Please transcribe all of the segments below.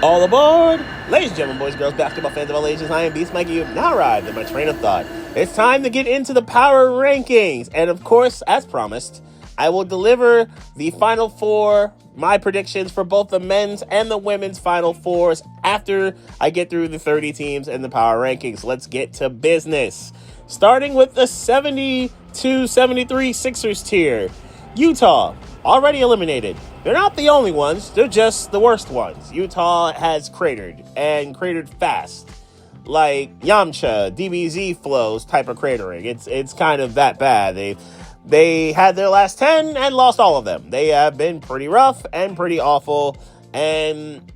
All aboard! Ladies and gentlemen, boys and girls, basketball fans of all ages, I am Beast Mikey. You've now arrived at my train of thought. It's time to get into the power rankings. And of course, as promised, I will deliver the final four, my predictions for both the men's and the women's final fours after I get through the 30 teams and the power rankings. Let's get to business. Starting with the 72-73 Sixers tier. Utah, already eliminated. They're not the only ones, they're just the worst ones. Utah has cratered, and cratered fast. Like Yamcha, DBZ flows type of cratering. It's kind of that bad. They had their last 10 and lost all of them. They have been pretty rough and pretty awful, and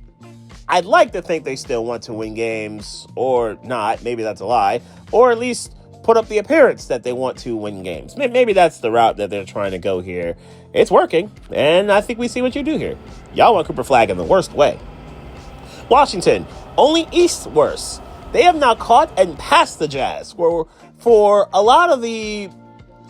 I'd like to think they still want to win games, or not, maybe that's a lie, or at least put up the appearance that they want to win games. Maybe that's the route that they're trying to go here. It's working, and I think we see what you do here. Y'all want Cooper Flag in the worst way. Washington, only East worse. They have now caught and passed the Jazz. For a lot of the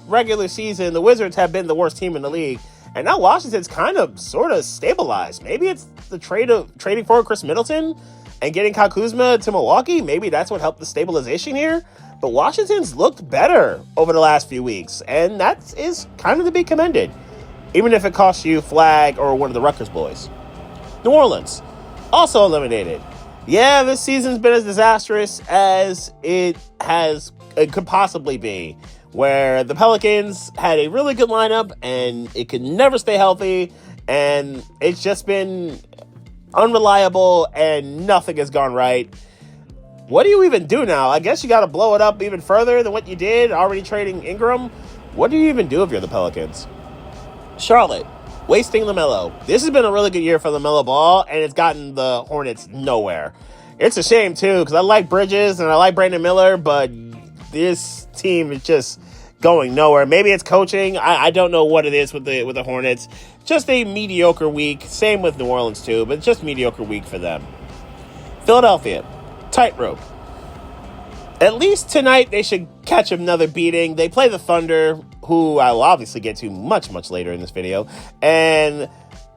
regular season, the Wizards have been the worst team in the league, and now Washington's kind of sort of stabilized. Maybe it's the trading for Chris Middleton and getting Kyle Kuzma to Milwaukee. Maybe that's what helped the stabilization here. But Washington's looked better over the last few weeks, and that is kind of to be commended, even if it costs you Flag or one of the Rutgers boys. New Orleans, also eliminated. Yeah, this season's been as disastrous as it could possibly be, where the Pelicans had a really good lineup, and it could never stay healthy, and it's just been unreliable, and nothing has gone right. What do you even do now? I guess you got to blow it up even further than what you did, already trading Ingram. What do you even do if you're the Pelicans? Charlotte, wasting LaMelo. This has been a really good year for LaMelo Ball, and it's gotten the Hornets nowhere. It's a shame, too, because I like Bridges and I like Brandon Miller, but this team is just going nowhere. Maybe it's coaching. I don't know what it is with the Hornets. Just a mediocre week. Same with New Orleans, too, but just mediocre week for them. Philadelphia, tightrope. At least tonight they should catch another beating. They play the Thunder, who I will obviously get to much, much later in this video, and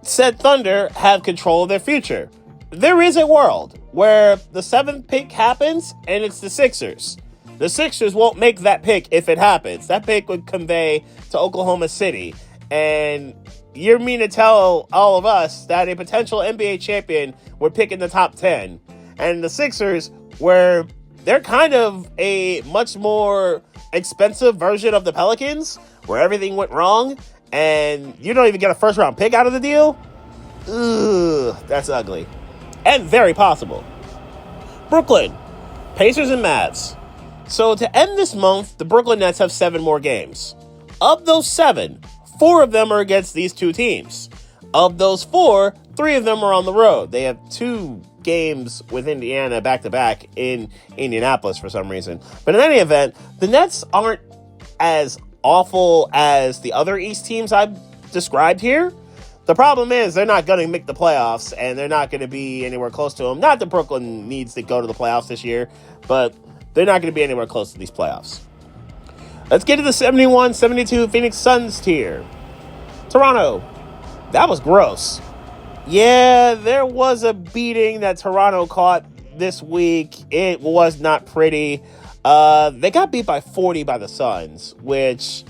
said Thunder have control of their future. There is a world where the 7th pick happens and it's the Sixers. The Sixers won't make that pick if it happens. That pick would convey to Oklahoma City, and you mean to tell all of us that a potential NBA champion would pick in the top 10, and the Sixers, where they're kind of a much more expensive version of the Pelicans, where everything went wrong, and you don't even get a first-round pick out of the deal? Ugh, that's ugly. And very possible. Brooklyn, Pacers and Mavs. So to end this month, the Brooklyn Nets have 7 more games. Of those 7, 4 of them are against these two teams. Of those 4, 3 of them are on the road. They have 2 games with Indiana back-to-back in Indianapolis for some reason. But in any event, the Nets aren't as awful as the other East teams I've described here. The problem is they're not going to make the playoffs, and they're not going to be anywhere close to them. Not that Brooklyn needs to go to the playoffs this year, but they're not going to be anywhere close to these playoffs. Let's get to the 71-72 Phoenix Suns tier. Toronto, that was gross. Yeah, there was a beating that Toronto caught this week. It was not pretty. They got beat by 40 by the Suns, which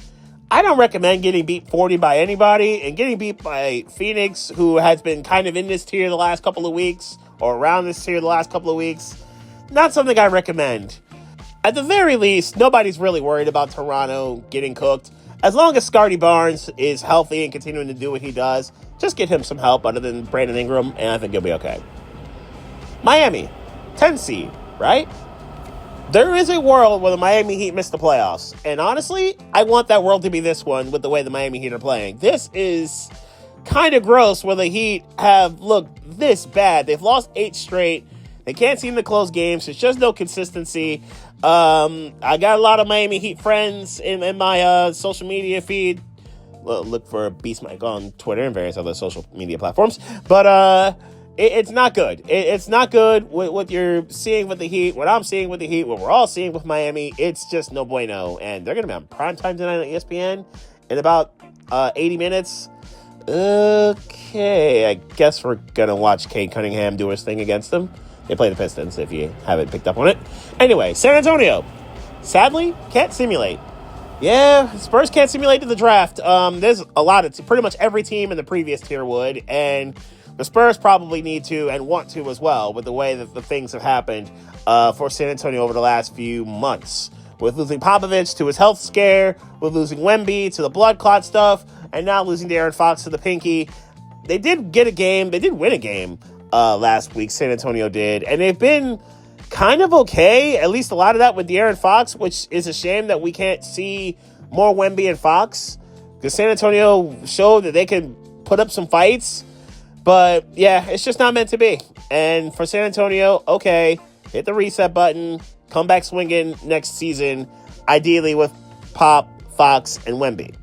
I don't recommend getting beat 40 by anybody. And getting beat by Phoenix, who has been kind of in this tier the last couple of weeks, or around this tier the last couple of weeks, not something I recommend. At the very least, nobody's really worried about Toronto getting cooked. As long as Scottie Barnes is healthy and continuing to do what he does, just get him some help other than Brandon Ingram, and I think he'll be okay. Miami, 10 seed, right? There is a world where the Miami Heat miss the playoffs, and honestly, I want that world to be this one with the way the Miami Heat are playing. This is kind of gross where the Heat have looked this bad. They've lost 8 straight. They can't seem to close games. There's just no consistency. I got a lot of Miami Heat friends in my social media feed. Well, look for Beast Mike on Twitter and various other social media platforms. But it's not good. It's not good what you're seeing with the Heat, what I'm seeing with the Heat, what we're all seeing with Miami. It's just no bueno. And they're going to be on primetime tonight on ESPN in about 80 minutes. Okay, I guess we're going to watch Cade Cunningham do his thing against them. They play the Pistons, if you haven't picked up on it. Anyway, San Antonio. Sadly, can't simulate. Yeah, Spurs can't simulate to the draft. There's a lot of pretty much every team in the previous tier would, and the Spurs probably need to and want to as well with the way that the things have happened for San Antonio over the last few months. With losing Popovich to his health scare, with losing Wemby to the blood clot stuff, and now losing De'Aaron Fox to the pinky. They did get a game. They did win a game last week, San Antonio did, and they've been kind of okay, at least a lot of that with De'Aaron Fox, which is a shame that we can't see more Wemby and Fox, because San Antonio showed that they can put up some fights, but yeah, it's just not meant to be. And for San Antonio, okay, hit the reset button, come back swinging next season, ideally with Pop, Fox, and Wemby.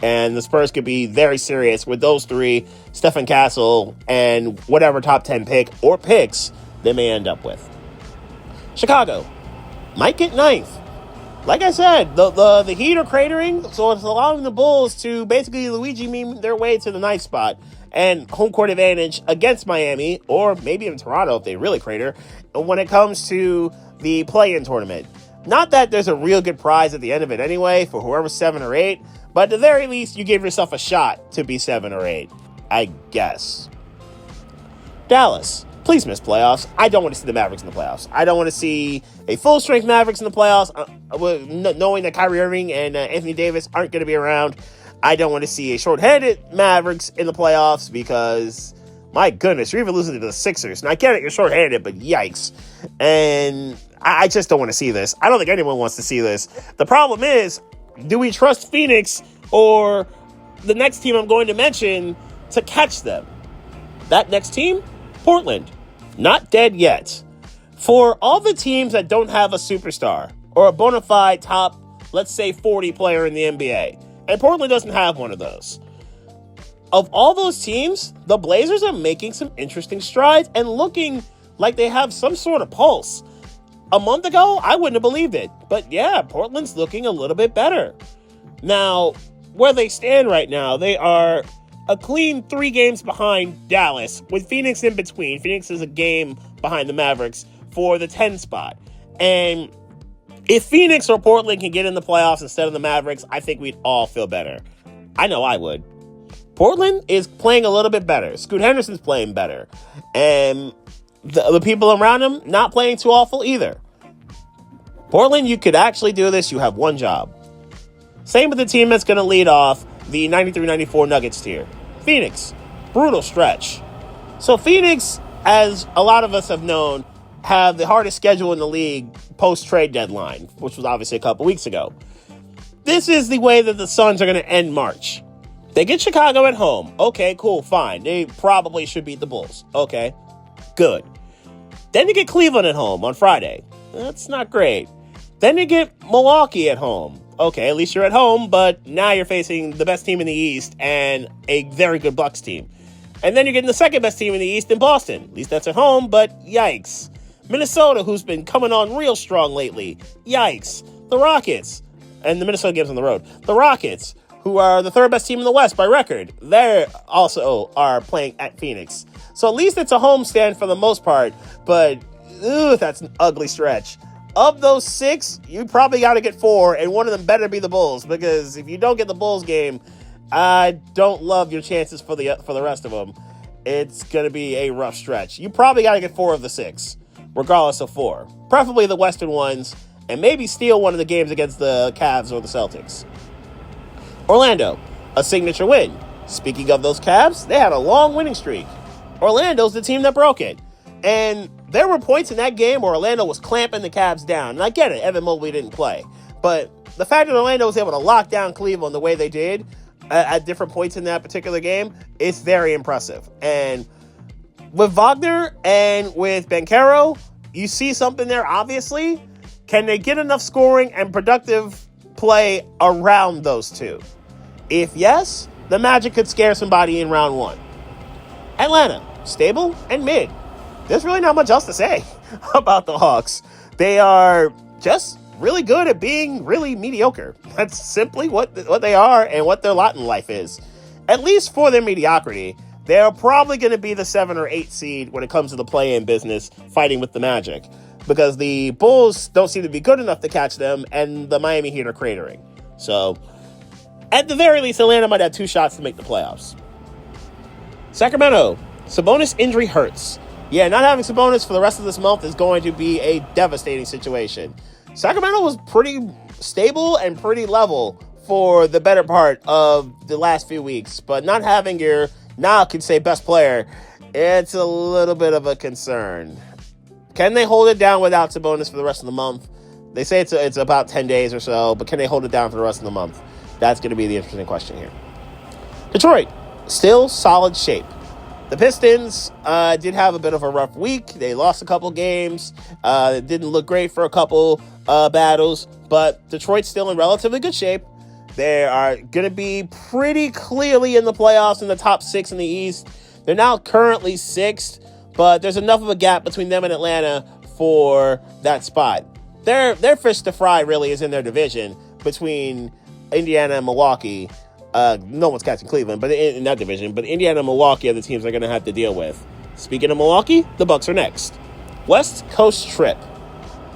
And the Spurs could be very serious with those three, Stephen Castle, and whatever top 10 pick or picks they may end up with. Chicago might get 9th. Like I said, the Heat are cratering, so it's allowing the Bulls to basically Luigi meme their way to the 9th spot and home court advantage against Miami, or maybe even Toronto if they really crater, when it comes to the play-in tournament. Not that there's a real good prize at the end of it anyway for whoever's 7 or 8, but at the very least, you give yourself a shot to be 7 or 8, I guess. Dallas. Please miss playoffs. I don't want to see the Mavericks in the playoffs. I don't want to see a full-strength Mavericks in the playoffs, knowing that Kyrie Irving and Anthony Davis aren't going to be around. I don't want to see a short-headed Mavericks in the playoffs because, my goodness, you're even losing to the Sixers. And I get it, you're short-handed, but yikes. And I just don't want to see this. I don't think anyone wants to see this. The problem is, do we trust Phoenix or the next team I'm going to mention to catch them? That next team? Portland. Not dead yet. For all the teams that don't have a superstar or a bona fide top, let's say 40 player in the NBA, and Portland doesn't have one of those. Of all those teams, the Blazers are making some interesting strides and looking like they have some sort of pulse. A month ago, I wouldn't have believed it. But yeah, Portland's looking a little bit better. Now, where they stand right now, they are a clean 3 games behind Dallas, with Phoenix in between. Phoenix is a game behind the Mavericks for the 10 spot. And if Phoenix or Portland can get in the playoffs instead of the Mavericks, I think we'd all feel better. I know I would. Portland is playing a little bit better. Scoot Henderson's playing better. And the people around him not playing too awful either. Portland, you could actually do this. You have one job. Same with the team that's going to lead off the 93-94 Nuggets tier. Phoenix. Brutal stretch. So Phoenix, as a lot of us have known, have the hardest schedule in the league post-trade deadline, which was obviously a couple weeks ago. This is the way that the Suns are going to end March. They get Chicago at home. Okay, cool, fine. They probably should beat the Bulls. Okay, good. Then you get Cleveland at home on Friday. That's not great. Then you get Milwaukee at home. Okay, at least you're at home, but now you're facing the best team in the East and a very good Bucks team. And then you're getting the second best team in the East in Boston. At least that's at home, but yikes. Minnesota, who's been coming on real strong lately. Yikes. The Rockets. And the Minnesota game's on the road. The Rockets, who are the third best team in the West by record. They also are playing at Phoenix. So at least it's a homestand for the most part, but that's an ugly stretch. Of those 6, you probably got to get 4, and one of them better be the Bulls, because if you don't get the Bulls game, I don't love your chances for the rest of them. It's going to be a rough stretch. You probably got to get 4 of the 6, regardless of 4. Preferably the Western ones, and maybe steal one of the games against the Cavs or the Celtics. Orlando, a signature win. Speaking of those Cavs, they had a long winning streak. Orlando's the team that broke it. And there were points in that game where Orlando was clamping the Cavs down. And I get it, Evan Mobley didn't play. But the fact that Orlando was able to lock down Cleveland the way they did at different points in that particular game is very impressive. And with Wagner and with Banchero, you see something there, obviously. Can they get enough scoring and productive play around those two? If yes, the Magic could scare somebody in round 1. Atlanta, stable and mid. There's really not much else to say about the Hawks. They are just really good at being really mediocre. That's simply what they are and what their lot in life is. at least for their mediocrity, they're probably going to be the 7 or 8 seed when it comes to the play-in business, fighting with the Magic, because the Bulls don't seem to be good enough to catch them, and the Miami Heat are cratering. So, at the very least, Atlanta might have 2 shots to make the playoffs. Sacramento, Sabonis injury hurts. Yeah, not having Sabonis for the rest of this month is going to be a devastating situation. Sacramento was pretty stable and pretty level for the better part of the last few weeks, but not having your, now I can say, best player, it's a little bit of a concern. Can they hold it down without Sabonis for the rest of the month? They say it's about 10 days or so, but can they hold it down for the rest of the month? That's going to be the interesting question here. Detroit, still solid shape. The Pistons did have a bit of a rough week. They lost a couple games. It didn't look great for a couple battles, but Detroit's still in relatively good shape. They are going to be pretty clearly in the playoffs in the top 6 in the East. They're now currently 6th, but there's enough of a gap between them and Atlanta for that spot. Their fish to fry really is in their division between Indiana and Milwaukee. No one's catching Cleveland, but in that division. But Indiana and Milwaukee are the teams they're going to have to deal with. Speaking of Milwaukee, the Bucks are next. West Coast trip.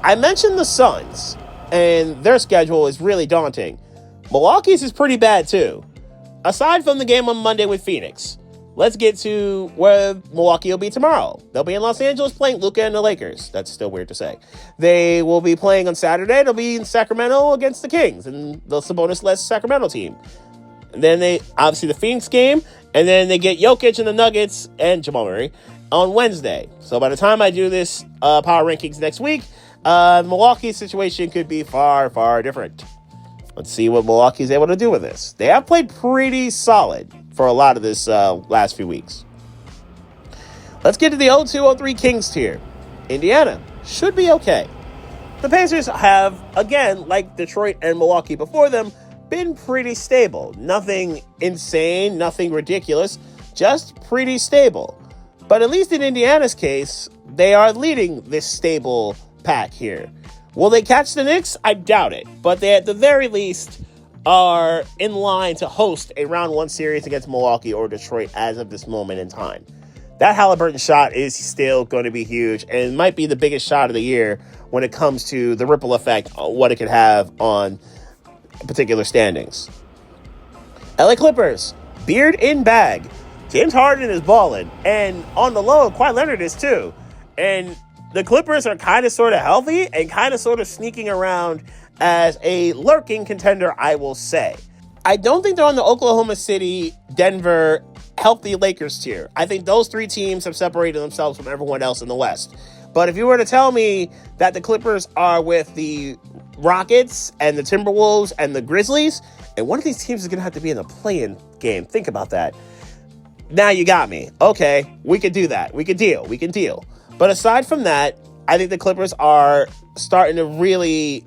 I mentioned the Suns, and their schedule is really daunting. Milwaukee's is pretty bad, too. Aside from the game on Monday with Phoenix, let's get to where Milwaukee will be tomorrow. They'll be in Los Angeles playing Luka and the Lakers. That's still weird to say. They will be playing on Saturday. They'll be in Sacramento against the Kings and the Sabonis-less Sacramento team. And then they, obviously, the Phoenix game, and then they get Jokic and the Nuggets and Jamal Murray on Wednesday. So by the time I do this power rankings next week, Milwaukee's situation could be far, far different. Let's see what Milwaukee's able to do with this. They have played pretty solid for a lot of this last few weeks. Let's get to the 0-2-0-3 Kings tier. Indiana should be okay. The Pacers have, again, like Detroit and Milwaukee before them, been pretty stable. Nothing insane, nothing ridiculous, just pretty stable. But at least in Indiana's case, they are leading this stable pack here. Will they catch the Knicks? I doubt it. But they, at the very least, are in line to host a round 1 series against Milwaukee or Detroit as of this moment in time. That Halliburton shot is still going to be huge and might be the biggest shot of the year when it comes to the ripple effect on what it could have on particular standings. LA Clippers, beard in bag. James Harden is balling, and on the low, Kawhi Leonard is too. And the Clippers are kind of sort of healthy and kind of sort of sneaking around as a lurking contender, I will say. I don't think they're on the Oklahoma City, Denver, healthy Lakers tier. I think those 3 teams have separated themselves from everyone else in the West. But if you were to tell me that the Clippers are with the Rockets and the Timberwolves and the Grizzlies, and one of these teams is going to have to be in the play-in game. Think about that. Now you got me. Okay, we could do that. We can deal. But aside from that, I think the Clippers are starting to really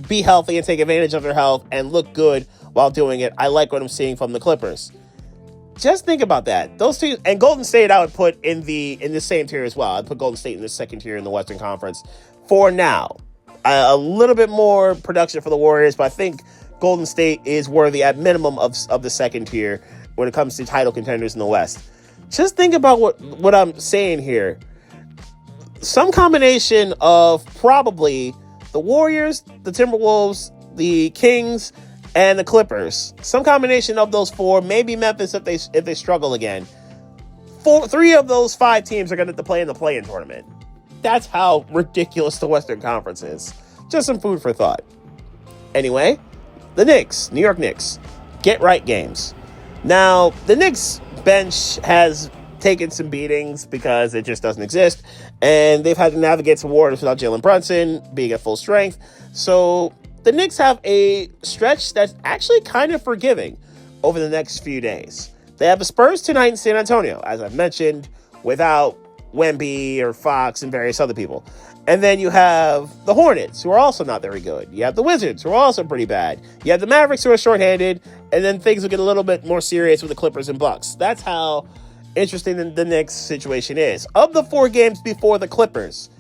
be healthy and take advantage of their health and look good while doing it. I like what I'm seeing from the Clippers. Just think about that. Those two, and Golden State I would put in the same tier as well. I'd put Golden State in the second tier in the Western Conference for now. A little bit more production for the Warriors, but I think Golden State is worthy at minimum of the second tier when it comes to title contenders in the West. Just think about what I'm saying here. Some combination of probably the Warriors, the Timberwolves, the Kings, and the Clippers. Some combination of those 4, maybe Memphis if they struggle again. 3 of those 5 teams are going to have to play in the play-in tournament. That's how ridiculous the Western Conference is. Just some food for thought. Anyway, the Knicks, New York Knicks, get right games. Now, the Knicks bench has taken some beatings because it just doesn't exist, and they've had to navigate some waters without Jalen Brunson being at full strength. So the Knicks have a stretch that's actually kind of forgiving over the next few days. They have the Spurs tonight in San Antonio, as I've mentioned, without Wemby or Fox and various other people. And then you have the Hornets, who are also not very good. You have the Wizards, who are also pretty bad. You have the Mavericks, who are shorthanded. And then things will get a little bit more serious with the Clippers and Bucks. That's how interesting the Knicks situation is. Of the 4 games before the Clippers,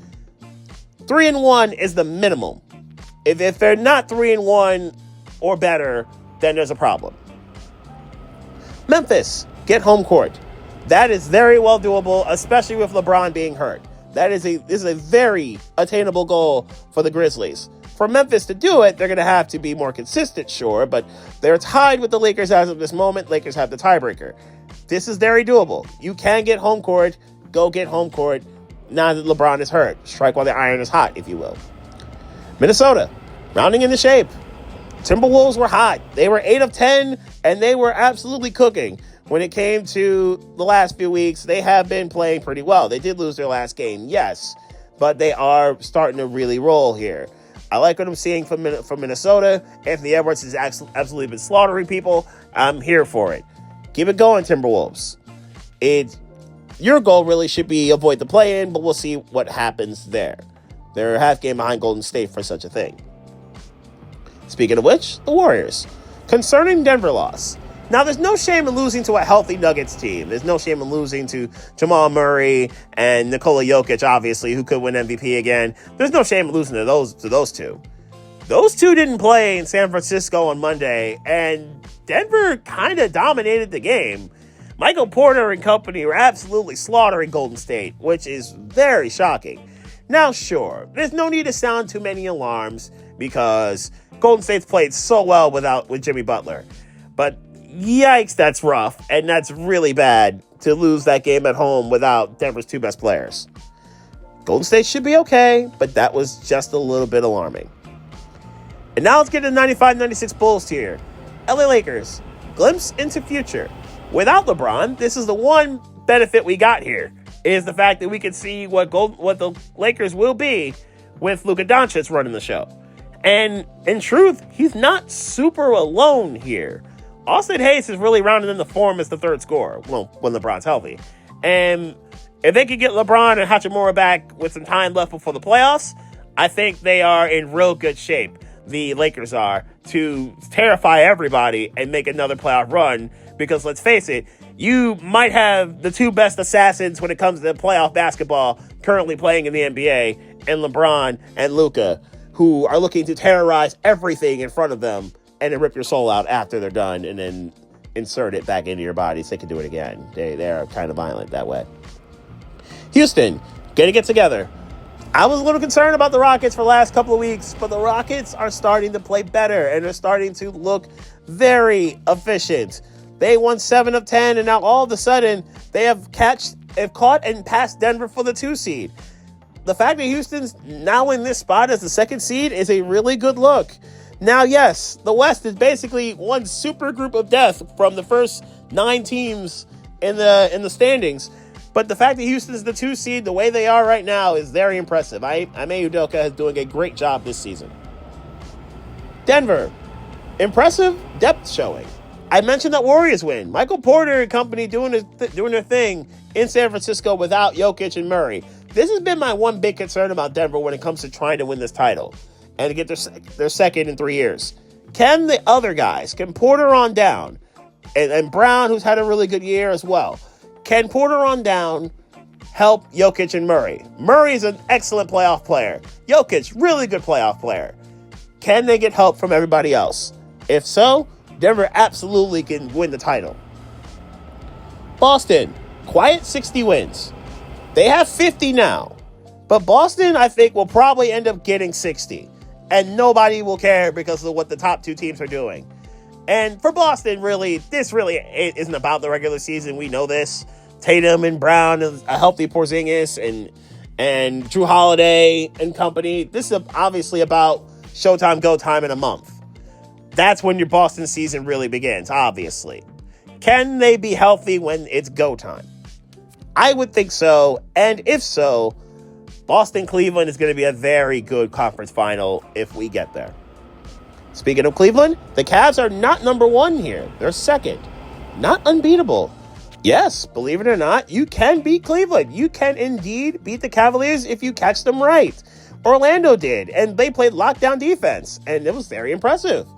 3-1 is the minimum. If they're not 3-1 or better, then there's a problem. Memphis, get home court. That is very well doable, especially with LeBron being hurt. This is a very attainable goal for the Grizzlies. For Memphis to do it, they're going to have to be more consistent, sure, but they're tied with the Lakers as of this moment. Lakers have the tiebreaker. This is very doable. You can get home court. Go get home court now that LeBron is hurt. Strike while the iron is hot, if you will. Minnesota, rounding into shape. Timberwolves were hot. They were 8 of 10, and they were absolutely cooking. When it came to the last few weeks, they have been playing pretty well. They did lose their last game, yes, but they are starting to really roll here. I like what I'm seeing from Minnesota. Anthony Edwards has absolutely been slaughtering people. I'm here for it. Keep it going, Timberwolves. Your goal really should be avoid the play-in, but we'll see what happens there. They're a half game behind Golden State for such a thing. Speaking of which, the Warriors. Concerning Denver loss. Now, there's no shame in losing to a healthy Nuggets team. There's no shame in losing to Jamal Murray and Nikola Jokic, obviously, who could win MVP again. There's no shame in losing to those two. Those two didn't play in San Francisco on Monday, and Denver kind of dominated the game. Michael Porter and company were absolutely slaughtering Golden State, which is very shocking. Now, sure, there's no need to sound too many alarms because Golden State's played so well with Jimmy Butler. But yikes, that's rough, and that's really bad to lose that game at home without Denver's two best players. Golden State should be okay, but that was just a little bit alarming. And now let's get to the 95-96 Bulls tier. LA Lakers, glimpse into future. Without LeBron, this is the one benefit we got here, is the fact that we can see what the Lakers will be with Luka Doncic running the show. And in truth, he's not super alone here. Austin Hayes is really rounded in the form as the third scorer, well, when LeBron's healthy. And if they could get LeBron and Hachimura back with some time left before the playoffs, I think they are in real good shape, the Lakers are, to terrify everybody and make another playoff run. Because let's face it, you might have the two best assassins when it comes to playoff basketball currently playing in the NBA, and LeBron and Luka, who are looking to terrorize everything in front of them and then rip your soul out after they're done and then insert it back into your body so they can do it again. They are kind of violent that way. Houston, gonna get together. I was a little concerned about the Rockets for the last couple of weeks, but the Rockets are starting to play better and they're starting to look very efficient. They won 7 of 10, and now all of a sudden they have caught and passed Denver for the 2 seed. The fact that Houston's now in this spot as the 2nd seed is a really good look. Now, yes, the West is basically one super group of death from the first 9 teams in the standings. But the fact that Houston's the 2 seed, the way they are right now, is very impressive. Ime Udoka is doing a great job this season. Denver, impressive depth showing. I mentioned that Warriors win. Michael Porter and company doing their thing in San Francisco without Jokic and Murray. This has been my one big concern about Denver when it comes to trying to win this title and to get their second in 3 years. Can the other guys, can Porter on down, and Brown, who's had a really good year as well, can Porter on down help Jokic and Murray? Murray is an excellent playoff player. Jokic, really good playoff player. Can they get help from everybody else? If so, Denver absolutely can win the title. Boston, quiet 60 wins. They have 50 now. But Boston, I think, will probably end up getting 60. And nobody will care because of what the top 2 teams are doing. And for Boston, this really isn't about the regular season. We know this. Tatum and Brown, and a healthy Porzingis, and Jrue Holiday and company. This is obviously about Showtime, Go Time in a month. That's when your Boston season really begins, obviously. Can they be healthy when it's go time? I would think so, and if so, Boston-Cleveland is going to be a very good conference final if we get there. Speaking of Cleveland, the Cavs are not number 1 here. They're 2nd. Not unbeatable. Yes, believe it or not, you can beat Cleveland. You can indeed beat the Cavaliers if you catch them right. Orlando did, and they played lockdown defense, and it was very impressive.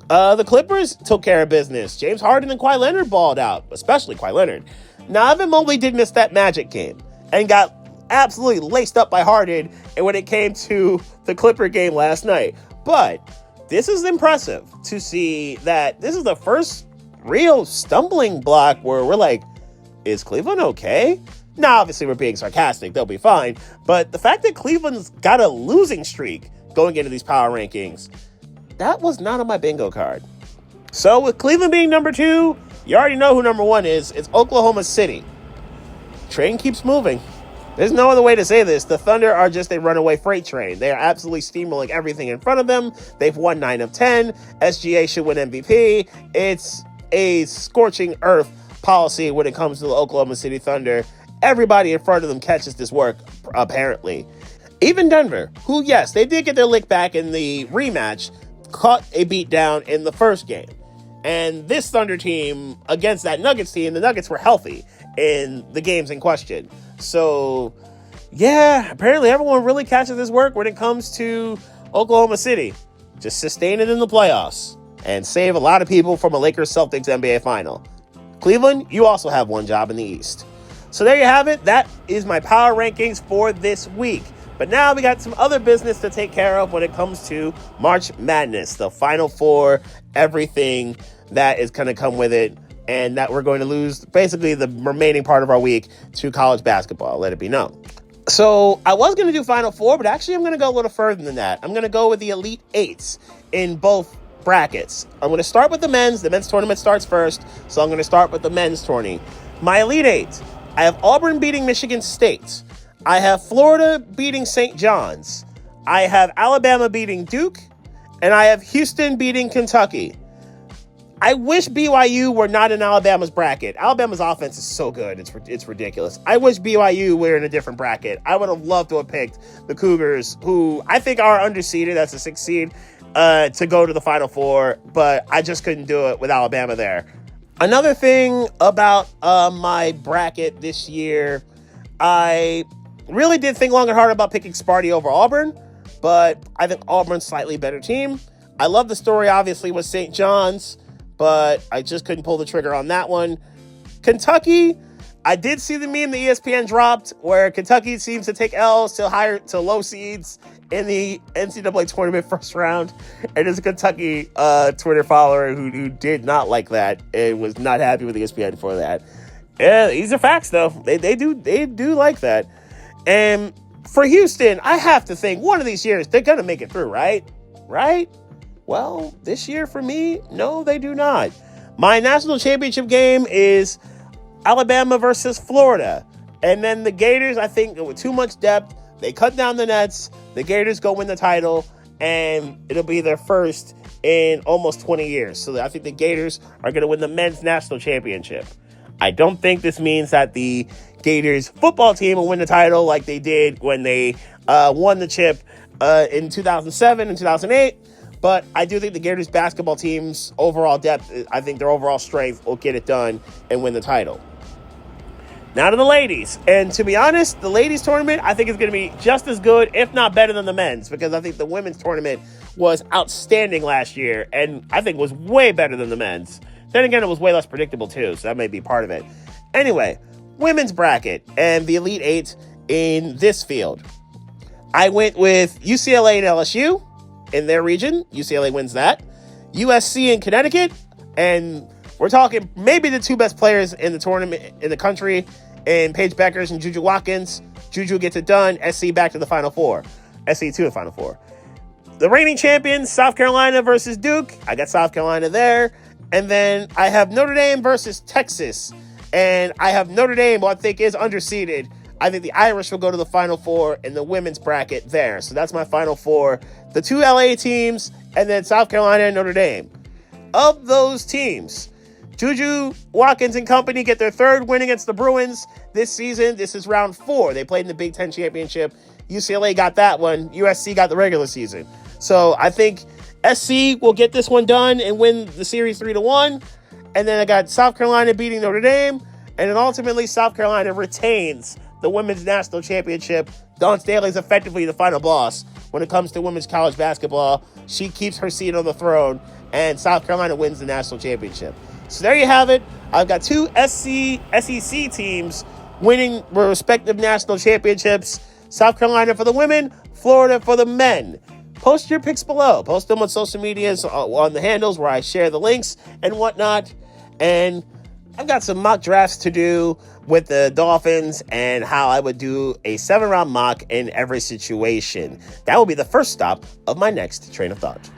The Clippers took care of business. James Harden and Kawhi Leonard balled out, especially Kawhi Leonard. Now, Evan Mobley did miss that Magic game and got absolutely laced up by Harden when it came to the Clipper game last night. But this is impressive to see that this is the first real stumbling block where we're like, is Cleveland okay? Now, obviously, we're being sarcastic. They'll be fine. But the fact that Cleveland's got a losing streak going into these power rankings, that was not on my bingo card. So with Cleveland being number 2, you already know who number 1 is. It's Oklahoma City. Train keeps moving. There's no other way to say this. The Thunder are just a runaway freight train. They are absolutely steamrolling everything in front of them. They've won 9 of 10. SGA should win MVP. It's a scorching earth policy when it comes to the Oklahoma City Thunder. Everybody in front of them catches this work, apparently. Even Denver, who, yes, they did get their lick back in the rematch, caught a beat down in the first game. And this Thunder team against that Nuggets team, the Nuggets were healthy in the games in question. So, yeah, apparently everyone really catches this work when it comes to Oklahoma City. Just sustain it in the playoffs and save a lot of people from a Lakers-Celtics NBA final. Cleveland, you also have one job in the East. So there you have it. That is my power rankings for this week. But now we got some other business to take care of when it comes to March Madness, the Final Four, everything that is going to come with it, and that we're going to lose basically the remaining part of our week to college basketball, let it be known. So I was going to do Final Four, but actually I'm going to go a little further than that. I'm going to go with the Elite Eights in both brackets. I'm going to start with the men's. The men's tournament starts first, so I'm going to start with the men's tourney. My Elite Eight. I have Auburn beating Michigan State. I have Florida beating St. John's. I have Alabama beating Duke. And I have Houston beating Kentucky. I wish BYU were not in Alabama's bracket. Alabama's offense is so good. It's ridiculous. I wish BYU were in a different bracket. I would have loved to have picked the Cougars, who I think are underseeded. That's a 6th seed, to go to the Final Four. But I just couldn't do it with Alabama there. Another thing about my bracket this year, I really did think long and hard about picking Sparty over Auburn, but I think Auburn's slightly better team. I love the story, obviously, with St. John's, but I just couldn't pull the trigger on that one. Kentucky, I did see the meme the ESPN dropped where Kentucky seems to take L's to low seeds in the NCAA tournament first round. And there's a Kentucky Twitter follower who did not like that and was not happy with ESPN for that. Yeah, these are facts, though. They do like that. And for Houston, I have to think one of these years they're going to make it through, right? Right? Well, this year for me, no, they do not. My national championship game is Alabama versus Florida. And then the Gators, I think, with too much depth, they cut down the nets. The Gators go win the title, and it'll be their first in almost 20 years. So I think the Gators are going to win the men's national championship. I don't think this means that the Gators football team will win the title like they did when they won the chip in 2007 and 2008. But I do think the Gators basketball team's overall depth, I think their overall strength will get it done and win the title. Now to the ladies. And to be honest, the ladies tournament, I think is going to be just as good, if not better than the men's, because I think the women's tournament was outstanding last year and I think was way better than the men's. Then again, it was way less predictable too, so that may be part of it. Anyway, women's bracket and the Elite Eight in this field. I went with UCLA and LSU in their region. UCLA wins that. USC in Connecticut, and we're talking maybe the two best players in the tournament in the country, and Paige Beckers and Juju Watkins. Juju gets it done. SC back to the Final Four. SC to the Final Four. The reigning champions, South Carolina versus Duke. I got South Carolina there. And then I have Notre Dame versus Texas. And I have Notre Dame, who I think is underseeded. I think the Irish will go to the Final Four in the women's bracket there. So that's my Final Four. The two LA teams, and then South Carolina and Notre Dame. Of those teams, Juju Watkins and company get their third win against the Bruins this season. This is round 4. They played in the Big Ten Championship. UCLA got that one. USC got the regular season. So I think SC will get this one done and win the series 3-1. And then I got South Carolina beating Notre Dame. And then ultimately South Carolina retains the women's national championship. Dawn Staley's effectively the final boss when it comes to women's college basketball. She keeps her seat on the throne, and South Carolina wins the national championship. So there you have it. I've got two SEC teams winning their respective national championships. South Carolina for the women, Florida for the men. Post your picks below. Post them on social medias, on the handles where I share the links and whatnot. And I've got some mock drafts to do with the Dolphins and how I would do a 7-round mock in every situation. That will be the first stop of my next train of thought.